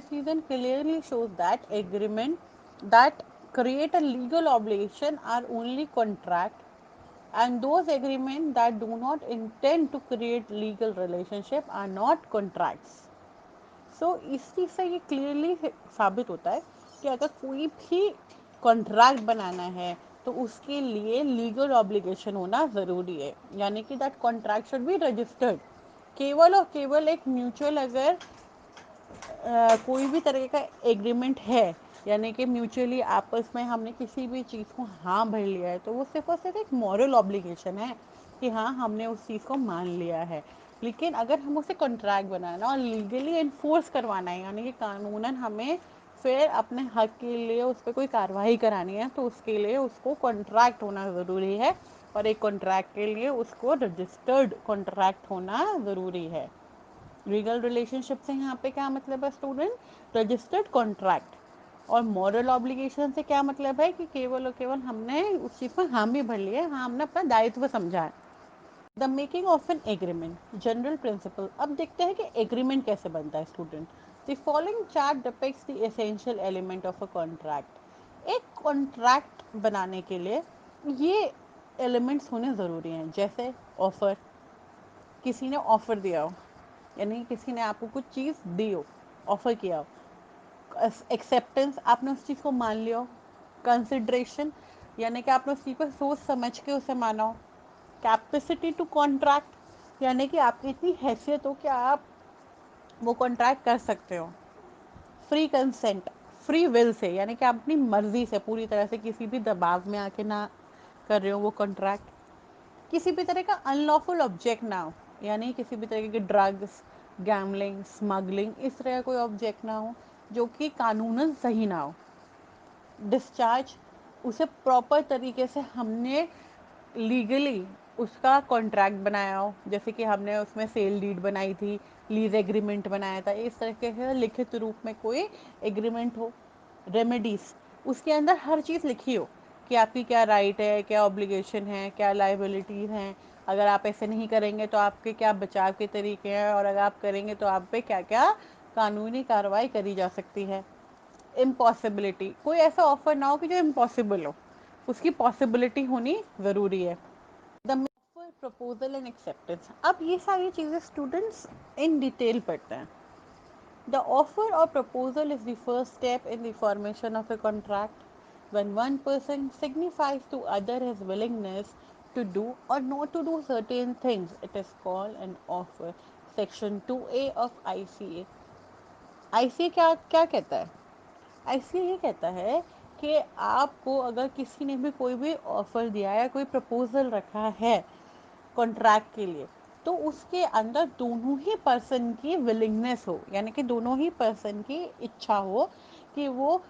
decision clearly shows that agreement that create a legal obligation are only contract, and those agreements that do not intend to create legal relationship are not contracts. सो इस चीज़ से ये clearly साबित होता है कि अगर कोई भी कॉन्ट्रैक्ट बनाना है तो उसके लिए लीगल ऑब्लिगेशन होना ज़रूरी है, यानी कि that contract should be registered. केवल और केवल एक म्यूचुअल अगर कोई भी तरह का एग्रीमेंट है, यानी कि म्यूचुअली आपस में हमने किसी भी चीज़ को हाँ भर लिया है, तो वो सिर्फ और सिर्फ एक मॉरल ऑब्लिगेशन है कि हाँ हमने उस चीज़ को मान लिया है। लेकिन अगर हम उसे कॉन्ट्रैक्ट बनाना और लीगली इन्फोर्स करवाना है, यानी कि कानूनन हमें फिर अपने हक के लिए उस पर कोई कार्रवाई करानी है, तो उसके लिए उसको कॉन्ट्रैक्ट होना ज़रूरी है, और एक कॉन्ट्रैक्ट के लिए उसको रजिस्टर्ड कॉन्ट्रैक्ट होना ज़रूरी है। लीगल रिलेशनशिप से यहाँ पे क्या मतलब है स्टूडेंट? Registered contract. और मॉरल ऑब्लिगेशन से क्या मतलब है कि केवल और केवल हमने उस चीज़ पर हाँ भी भर लिया है, हाँ हमने अपना दायित्व समझा है। The making of an agreement, general principle. अब देखते हैं कि एग्रीमेंट कैसे बनता है student. The following chart depicts the essential element of a contract. एक कॉन्ट्रैक्ट बनाने के लिए ये एलिमेंट्स होने ज़रूरी हैं, जैसे ऑफर, किसी ने ऑफर दिया हो, यानी किसी ने आपको कुछ चीज़ दी हो, ऑफर किया हो। एक्सेप्टेंस, आपने उस चीज़ को मान लिया हो। कंसिड्रेशन, यानी कि आपने उस चीज़ पर सोच समझ के उसे माना हो। कैपेसिटी टू कॉन्ट्रैक्ट, यानी कि आपकी इतनी हैसियत हो कि आप वो कॉन्ट्रैक्ट कर सकते हो। Free consent, free will say, यानी कि आप अपनी मर्जी से पूरी तरह से किसी भी दबाव में आके ना कर रहे हो वो कॉन्ट्रैक्ट। किसी भी तरह का अनलॉफुल ऑब्जेक्ट ना हो, यानी किसी भी तरह के ड्रग्स, गैमलिंग, स्मगलिंग, इस तरह का कोई ऑब्जेक्ट ना हो जो कि कानूनन सही ना हो। डिस्चार्ज, उसे प्रॉपर तरीके से हमने लीगली उसका कॉन्ट्रैक्ट बनाया हो, जैसे कि हमने उसमें सेल डीड बनाई थी, लीज एग्रीमेंट बनाया था, इस तरीके से लिखित रूप में कोई एग्रीमेंट हो। रेमेडीज, उसके अंदर हर चीज़ लिखी हो कि आपकी क्या राइट है, क्या ऑब्लिगेशन है, क्या लाइबिलिटीज़ हैं, अगर आप ऐसे नहीं करेंगे तो आपके क्या बचाव के तरीके हैं, और अगर आप करेंगे तो आप पे क्या क्या कानूनी कार्रवाई करी जा सकती है। इम्पॉसिबिलिटी, कोई ऐसा ऑफर ना हो कि जो इम्पॉसिबल हो, उसकी पॉसिबिलिटी होनी ज़रूरी है। The offer, proposal and acceptance. अब ये सारी चीज़ें स्टूडेंट्स इन डिटेल पढ़ते हैं। The offer or proposal is the first step in the formation of a contract. When one person signifies to other his willingness to do or not to do certain things, it is called an offer. Section 2A of ICA। ICA क्या क्या कहता है? ICA ये कहता है कि आपको अगर किसी ने भी कोई भी ऑफर दिया है, कोई प्रपोजल रखा है कॉन्ट्रैक्ट के लिए, तो उसके अंदर दोनों ही पर्सन की विलिंगनेस हो, यानी कि दोनों ही पर्सन की इच्छा हो कि वो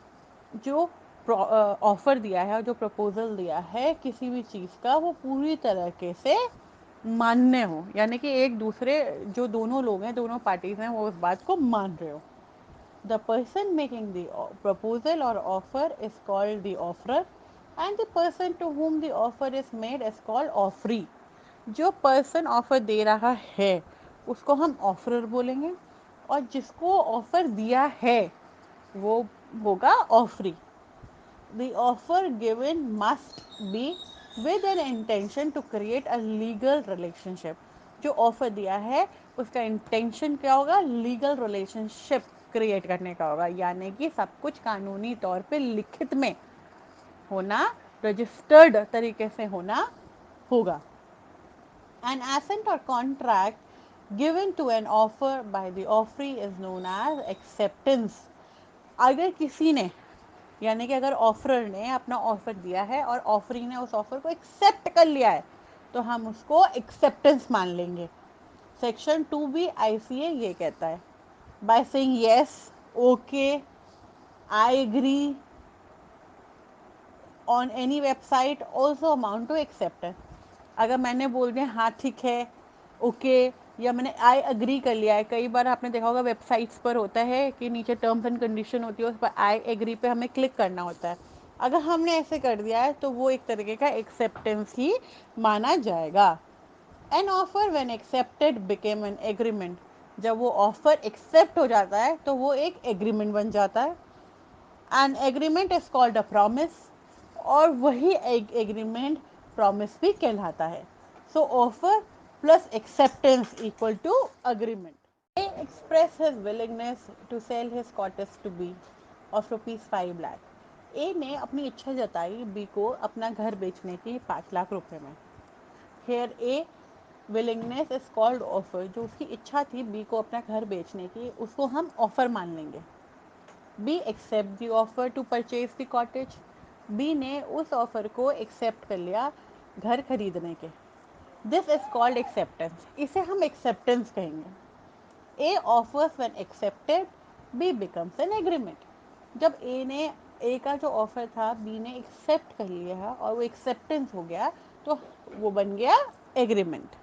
जो ऑफर दिया है और जो प्रपोजल दिया है किसी भी चीज़ का, वो पूरी तरीके से मान्य हो, यानी कि एक दूसरे जो दोनों लोग हैं, दोनों पार्टीज हैं, वो उस बात को मान रहे हो। The person making the proposal or offer is called the offerer, and the person to whom the offer is made is called offeree. जो पर्सन ऑफर दे रहा है उसको हम ऑफरर बोलेंगे, और जिसको ऑफर दिया है वो होगा offeree. The offer given must be with an intention to create a legal relationship। जो ऑफर दिया है उसका इंटेंशन क्या होगा? लीगल रिलेशनशिप क्रिएट करने का होगा, यानी कि सब कुछ कानूनी तौर पे लिखित में होना, रजिस्टर्ड तरीके से होना होगा। An assent or contract given to an offer by the offeree is known as acceptance। अगर किसी ने, यानी कि अगर ऑफरर ने अपना ऑफर दिया है और ऑफरी ने उस ऑफर को एक्सेप्ट कर लिया है, तो हम उसको एक्सेप्टेंस मान लेंगे। सेक्शन 2B ICA ये कहता है, by saying yes, okay, I agree on any website also amount to acceptance. अगर मैंने बोल दिया हाँ ठीक है, ओके, या मैंने आई एग्री कर लिया है, कई बार आपने देखा होगा वेबसाइट्स पर होता है कि नीचे टर्म्स एंड कंडीशन होती है, उस पर आई एग्री पे हमें क्लिक करना होता है। अगर हमने ऐसे कर दिया है तो वो एक तरीके का एक्सेप्टेंस ही माना जाएगा। An offer when accepted became an agreement. जब वो ऑफर एक्सेप्ट हो जाता है तो वो एक एग्रीमेंट बन जाता है। An agreement is called a promise, और वही एग्रीमेंट प्रॉमिस भी कहलाता है। So offer plus acceptance equal to agreement. A expressed his willingness to sell his cottage to B of rupees 5 lakh. ए ने अपनी इच्छा जताई बी को अपना घर बेचने की 5 लाख रुपए में। Here A willingness is called offer, जो उसकी इच्छा थी बी को अपना घर बेचने की, उसको हम ऑफर मान लेंगे। B accept the offer to purchase the cottage, B ने उस ऑफर को एक्सेप्ट कर लिया घर खरीदने के। दिस इज कॉल्ड एक्सेप्टेंस, इसे हम एक्सेप्टेंस कहेंगे। A offers when accepted, B becomes an agreement. जब A का जो ऑफर था B ने एक्सेप्ट कर लिया और वो एक्सेप्टेंस हो गया तो वो बन गया एग्रीमेंट।